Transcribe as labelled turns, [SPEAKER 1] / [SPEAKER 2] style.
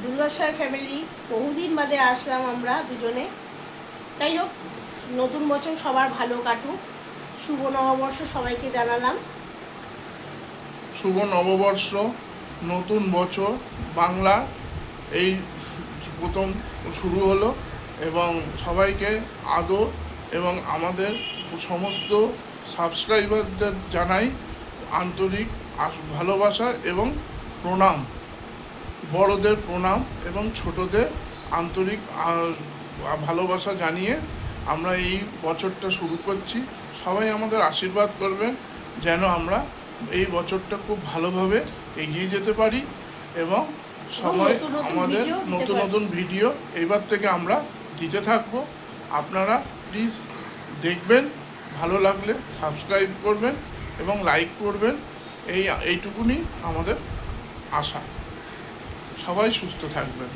[SPEAKER 1] দুর্গাশয় family বহুদিন বাদে আসলাম আমরা দুজনে। যাই হোক, নতুন বছর সবার ভালো কাটুক, শুভ নববর্ষ সবাইকে জানালাম।
[SPEAKER 2] শুভ নববর্ষ, নতুন বছর বাংলা এই প্রথম শুরু হলো এবং সবাইকে আদর এবং আমাদের সমস্ত সাবস্ক্রাইবারদের জানাই আন্তরিক ভালোবাসা এবং প্রণাম। বড়দের প্রণাম এবং ছোটদের আন্তরিক ভালোবাসা জানিয়ে আমরা এই বছরটা শুরু করছি। সবাই আমাদের আশীর্বাদ করবেন যেন আমরা এই বছরটা খুব ভালোভাবে এগিয়ে যেতে পারি এবং সময় আমাদের নতুন নতুন ভিডিও এইবার থেকে আমরা দিতে থাকবো। আপনারা প্লিজ দেখবেন, ভালো লাগলে সাবস্ক্রাইব করবেন এবং লাইক করবেন। এইটুকুনি আমাদের আশা। সবাই সুস্থ থাকবেন।